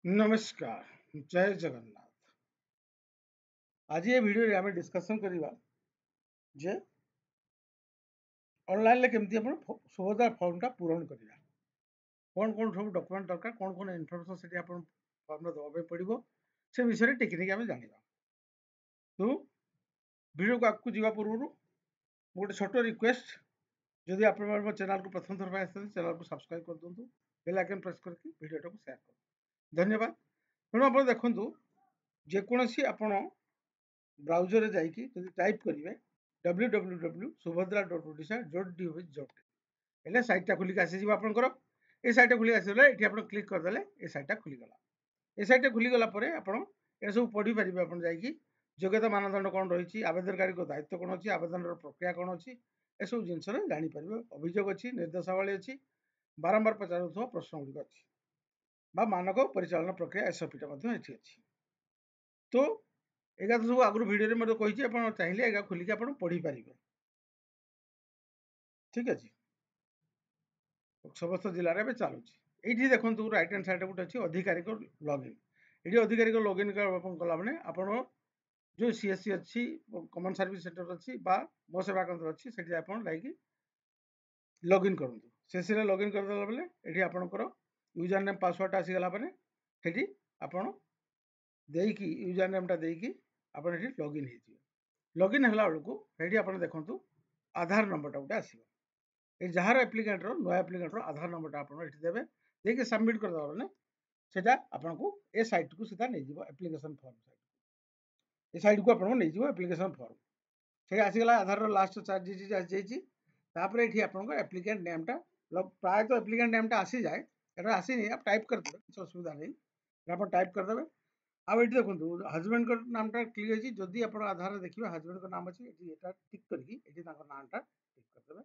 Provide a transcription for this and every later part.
नमस्कार जय जगन्नाथ। आज ये वीडियो आम डिस्कसन करवा जे ऑनलाइन रे केमती अपन सुभद्रा फॉर्म टा पूरण करवा कौन कौन सब डॉक्यूमेंट दरकार कौन कौन इनफॉरमेशन से अपन फॉर्म दवा पड़ो से विषय टेक्निक आम जाना। तो वीडियो को आगे जावा पूर्व गोटे छोट रिक्वेस्ट जदि आप चैनल को प्रथम थर चैनल को सब्सक्राइब कर दिखाँ बेल आइकन प्रेस करके वीडियो को शेयर कर धन्यवाद। तेणु आप देखु जेकोसी आपण ब्राउजर रे जाइए जब टाइप करेंगे www.subhadra.odisha.gov.in सैटा खुलिक आसीज आपंकर ये सैटा खुलिक आसगला ये आप क्लिक करदे ये सैटा खुलीगला ये सैटा खुलीगला आप सब पढ़ी पारे आप योग्यता मानदंड कौन रही आवेदनकारी दायित्व कौन अच्छी आवेदन प्रक्रिया कौन अच्छी एसबू जिनस जापर अभियोग अच्छी निर्देशावली अच्छी बारंबार पचार प्रश्न गुड़िक अच्छी मानक परिचालन प्रक्रिया एसओपी अच्छी तो एगा तो सब आगु भिडियो में कही आप चाहिए एगा खोलिक आप पढ़ी पारे ठीक अच्छे समस्त जिले में चलुँ ये देखो रईट हैंड साइड गोटे अच्छी अधिकारी लगइन ये अधिकारी लगइन कला मैंने आप जो सीएससी अच्छी कमन सर्विस सेंटर अच्छी मो सेवा केन्द्र अच्छी से लगइन करूँ से लगइन करदे बेले ये आपंकर यूजर नेम पासवर्ड आसीगला से आपड़ देकी यूजर नेम टा देकी आप लगइन लगइन है बेलू ये आप देखो आधार नंबर टा गोटे आसो ये जार एप्लिकेंट नुआ एप्लिकेंट आधार नंबर टा आप देवे देखिए सबमिट करदे मैंने से आपको ए साइट को सीधा नहीं एप्लिकेशन फॉर्म साइट ए साइट को आपको नहीं एप्लिकेशन फॉर्म से आसीगला आधार लास्ट 4 डिजिट आसपर ये आप एप्लिकेंट नेम टा प्रायतः एप्लिकेंट नेम टा आसी जाए ये आसनी आप टाइप करदे किसी असुविधा नहीं आप टाइप करदे आउ ये देखो हजबैंड नाम टा क्लिक है जदि आप आधार देखिए हजबैंड नाम अच्छी ये टिक करके नाम टा टिक करदे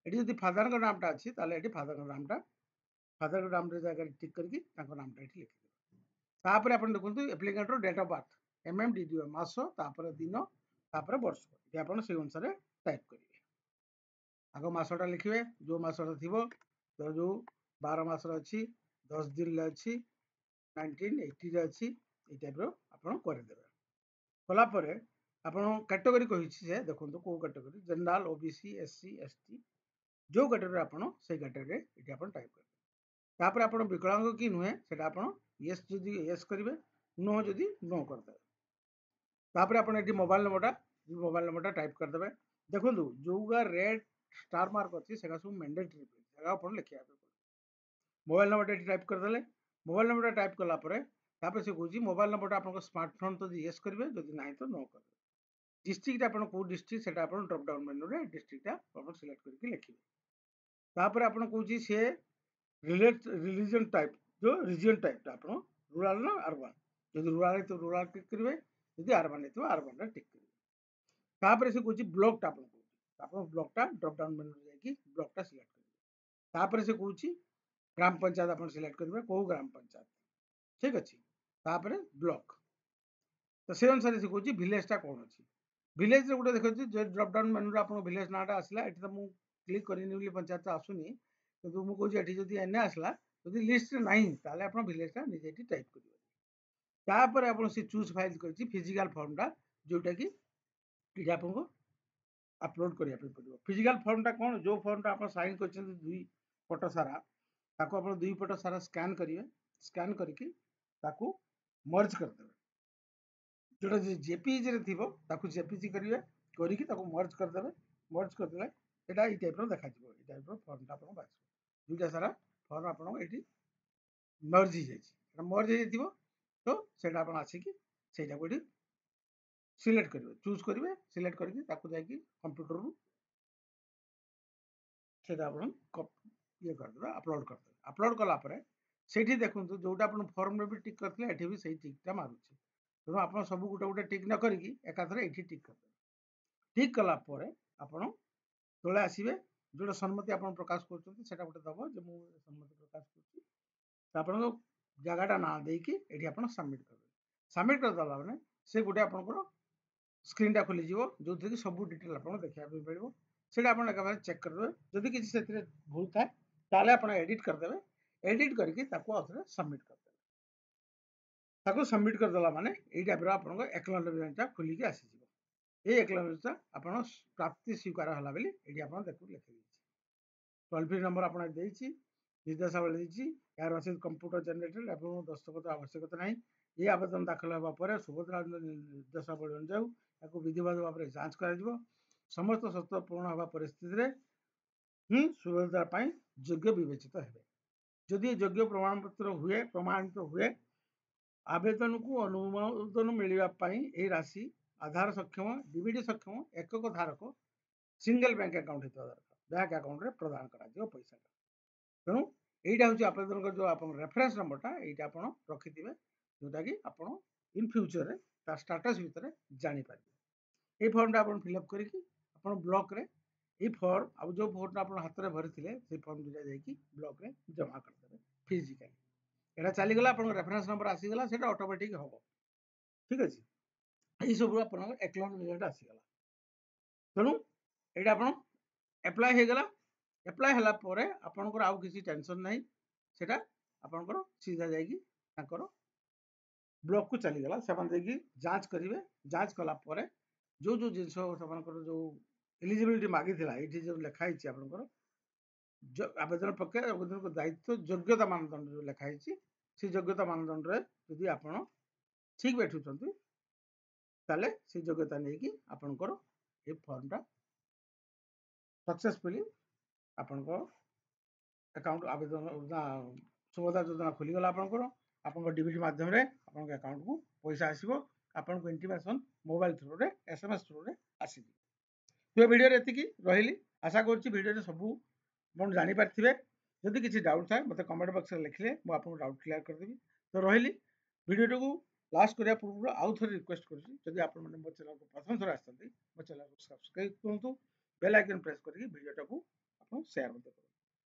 ये जब फादर नाम टा अच्छी फादर नाम टा फादर नाम जगह टिक करके नाम टा लिखिदे तापर आप देखो applicant date of birth MMDDO मास दिन वर्ष ये आप से अनुसार टाइप करेंगे आग मसटा लिखे जो मसटा थी तो जो 12 मास अच्छी 10 दिन अच्छी 1980 अच्छी ये टाइप आप करदे कलापर आप कैटेगरी कही देखो कौ category general OBC SC ST जो कैटेगरी आप कैटेगरी ये आप टाइप करेंगे आप विकलांग कि नुहे से आप येस जदि येस करेंगे नो जदि नो करदे तापर आप मोबाइल नंबर टाइप करदे देखो जो रेड स्टार मार्क अच्छी से सब मैंडेटरी जगह आप लिखा मोबाइल नंबर टाइप करदे मोबाइल नंबर टाइप कलापर से कौन मोबाइल नंबर आप स्मार्टफोन तो येस करेंगे जदि ना तो नो करेंगे डिस्ट्रिक्ट आप कौ डिस्ट्रिक्ट से ड्रॉप डाउन मेन्यू रे डिस्ट्रिक्ट आप सिलेक्ट करके लिखिए तापर आप कौन सी रिलीजन टाइप जो रिजन टाइप आप रूराल ना अर्बन जब रूराल है तो रूराल टिक करेंगे जब अर्बन है तो अर्बन टिक करेंगे तापर से कौन ब्लॉक आप ब्लॉक ड्रॉप डाउन मेन्यू जाकि ब्लॉक सिलेक्ट करेंगे तापर से कौन ग्राम पंचायत आप सिलेक्ट करेंगे कौ ग्राम पंचायत ठीक अच्छे तापर ब्लॉक तो से अनुसार से कौन विलेज टा कौन अच्छी विलेज गोटे देखिए जो ड्रॉप डाउन मेन्यू आप विलेज नाटा आसला ये तो मुझे क्लिक करनी पंचायत आसुनी कि मुझे जब एन आसला जब लिस्ट ना ताले आप विलेज टा निजे टाइप करेंगे आप चूज फाइल कर फिजिकल फॉर्म टा जोटा कि आपको अपलोड करने पड़ो फिजिकल फॉर्म टा कौन जो फॉर्म टा आप साइन कर दुई पट सारा ताको आप दुई पट सारा स्कैन करेंगे स्कैन करके मर्ज करदे जोटा जेपीजी थी जेपीजी करेंगे करके मर्ज करदे मर्ज करदे यहाँ ये टाइप देखा ये टाइप फॉर्म टा आप बाछे दुईटा सारा फॉर्म आप मर्ज हो मर्ज हो तो से आसिक से सिलेक्ट करेंगे चूज करेंगे सिलेक्ट करके जाकि कंप्यूटर रू से ये करदे अपलोड करदे अपलोड कलापर से देखो जोटा आप फॉर्म में भी टिक करते ये भी सही टिकटा मारूँ तेणु आप सब गोटे गोटे टिक न करी एकाथर ये टिक करदे टिक कलापर आपण तले आसवे जोटा सम्मति आप प्रकाश कर गोटे दब जो मुझे सम्मति प्रकाश कर जगटा ना देकी ये आप सबमिट कर सबमिट करदेला मैंने से गोटे आपंकर स्क्रीन टा खोली जो थी सब डिटेल आप देखा मिलो से आप चेक करदे जदि किसी से भूल थाए आप एडिट करदे एडिट करके सबमिट करदे। ତାକୁ ସବମିଟ୍ କରିଦେଲା ମାନେ ଏଇ ଟାଇପ୍ର ଆପଣଙ୍କ ଏକ୍ନୋଲେଜମେଣ୍ଟଟା ଖୋଲିକି ଆସିଯିବ। ଏଇ ଏକ୍ନୋଲେଜମେଣ୍ଟଟା ଆପଣ ପ୍ରାପ୍ତି ସ୍ୱୀକାର ହେଲା ବୋଲି ଏଇଠି ଆପଣ ଲେଖିଦେଇଛି। ଟୋଲ୍ ଫ୍ରି ନମ୍ବର ଆପଣ ଦେଇଛି, ନିର୍ଦ୍ଦେଶାବଳୀ ଦେଇଛି, ଏହାର ରସିଦ କମ୍ପ୍ୟୁଟର ଜେନେରେଟେଡ୍ ଏବଂ ଦସ୍ତଖତ ଆବଶ୍ୟକତା ନାହିଁ। ଏହି ଆବେଦନ ଦାଖଲ ହେବା ପରେ ସୁଭଦ୍ରା ନିର୍ଦ୍ଦେଶାବଳୀ ଅନୁଯାୟୀ ତାକୁ ବିଧିବଦ୍ଧ ଭାବରେ ଯାଞ୍ଚ କରାଯିବ। ସମସ୍ତ ସର୍ତ୍ତ ପୂରଣ ହେବା ପରିସ୍ଥିତିରେ ସୁଭଦ୍ରା ପାଇଁ ଯୋଗ୍ୟ ବିବେଚିତ ହେବେ। ଯଦି ଯୋଗ୍ୟ ପ୍ରମାଣିତ ହୁଏ ଆବେଦନକୁ ଅନୁମୋଦନ ମିଳିବା ପାଇଁ ଏହି ରାଶି ଆଧାର ସକ୍ଷମ, ଡିବିଟି ସକ୍ଷମ ଏକକ ଧାରକ ସିଙ୍ଗଲ ବ୍ୟାଙ୍କ ଆକାଉଣ୍ଟ ହେଇଥିବା ଦରକାର। ବ୍ୟାଙ୍କ ଆକାଉଣ୍ଟରେ ପ୍ରଦାନ କରାଯିବ ପଇସାଟା। ତେଣୁ এইটা ହେଉଛି ଆପଣଙ୍କର ଯେଉଁ ଆପଣଙ୍କ ରେଫରେନ୍ସ ନମ୍ବରଟା ଏଇଟା ଆପଣ ରଖିଥିବେ, ଯେଉଁଟାକି ଆପଣ ଇନ୍ ଫ୍ୟୁଚରରେ ତା ଷ୍ଟାଟସ୍ ଭିତରେ ଜାଣିପାରିବେ। এই ଫର୍ମଟା ଆପଣ ଫିଲ୍ଅପ୍ କରିକି ଆପଣ ବ୍ଲକରେ এই ଫର୍ମ ଆଉ ଯେଉଁ ଫର୍ମଟା ଆପଣ ହାତରେ ଭରିଥିଲେ ସେଇ ଫର୍ମ ଦୁଇଟା ଯାଇକି ବ୍ଲକରେ ଜମା କରିଦେବେ ଫିଜିକାଲି। এটা ଚାଲିଗଲା, ଆପଣଙ୍କ ରେଫରେନ୍ସ ନମ୍ବର ଆସିଗଲା, ସେଇଟା ଅଟୋମେଟିକ୍ ହେବ। ଠିକ୍ ଅଛି, ଏଇସବୁ ଆପଣଙ୍କ ଏକ୍ନୋଲେଜମେଣ୍ଟ ଆସିଗଲା। ତେଣୁ ଏଇଟା ଆପଣ ଆପ୍ଲାଏ ହେଇଗଲା। ଆପ୍ଲାଏ ହେଲା ପରେ ଆପଣଙ୍କର ଆଉ କିଛି ଟେନସନ୍ ନାହିଁ, ସେଟା ଆପଣଙ୍କର ସିଧା ଯାଇକି ତାଙ୍କର ବ୍ଲକକୁ ଚାଲିଗଲା। ସେମାନେ ଯାଇକି ଯାଞ୍ଚ କରିବେ। ଯାଞ୍ଚ କଲା ପରେ ଯେଉଁ ଜିନିଷ ସେମାନଙ୍କର ଯେଉଁ ଏଲିଜିବିଲିଟି ମାଗିଥିଲା ଏଇଠି ଯେଉଁ ଲେଖା ହେଇଛି ଆପଣଙ୍କର ଆବେଦନ ପ୍ରକ୍ରିୟା ଆବେଦନଙ୍କ ଦାୟିତ୍ୱ ଯୋଗ୍ୟତା ମାନଦଣ୍ଡ ଯେଉଁ ଲେଖା ହେଇଛି ସେ ଯୋଗ୍ୟତା ମାନଦଣ୍ଡରେ ଯଦି ଆପଣ ଠିକ୍ ବେଠୁଛନ୍ତି ତାହେଲେ ସେ ଯୋଗ୍ୟତା ନେଇକି ଆପଣଙ୍କର ଏ ଫର୍ମଟା ସକ୍ସେସଫୁଲି ଆପଣଙ୍କ ଆକାଉଣ୍ଟ ଆବେଦନ ସୁଭଦ୍ରା ଯୋଜନା ଖୋଲିଗଲା। ଆପଣଙ୍କ ଡିବିଟି ମାଧ୍ୟମରେ ଆପଣଙ୍କ ଆକାଉଣ୍ଟକୁ ପଇସା ଆସିବ। ଆପଣଙ୍କୁ ଇଣ୍ଟିମେସନ୍ ମୋବାଇଲ ଥ୍ରୁରେ SMS ଥ୍ରୁରେ ଆସିଯିବ। ଏ ଭିଡ଼ିଓରେ ଏତିକି ରହିଲି। ଆଶା କରୁଛି ଭିଡ଼ିଓରେ ସବୁ ଆପଣ ଜାଣିପାରିଥିବେ। ଯଦି କିଛି ଡାଉଟ୍ ଥାଏ ମୋତେ କମେଣ୍ଟ ବକ୍ସରେ ଲେଖିଲେ ମୁଁ ଆପଣଙ୍କୁ ଡାଉଟ୍ କ୍ଲିୟର କରିଦେବି। ତ ରହିଲି। ଭିଡ଼ିଓଟିକୁ ଲାଷ୍ଟ କରିବା ପୂର୍ବରୁ ଆଉ ଥରେ ରିକ୍ୱେଷ୍ଟ କରୁଛି, ଯଦି ଆପଣମାନେ ମୋ ଚ୍ୟାନେଲକୁ ପ୍ରଥମ ଥର ଆସିଛନ୍ତି ମୋ ଚ୍ୟାନେଲକୁ ସବସ୍କ୍ରାଇବ୍ କରନ୍ତୁ, ବେଲ୍ ଆଇକନ୍ ପ୍ରେସ୍ କରିକି ଭିଡ଼ିଓଟାକୁ ଆପଣ ସେୟାର ମଧ୍ୟ କରନ୍ତୁ।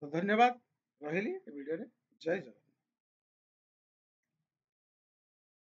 ତ ଧନ୍ୟବାଦ, ରହିଲି ଏ ଭିଡ଼ିଓରେ। ଜୟ ଜଗନ୍ନାଥ।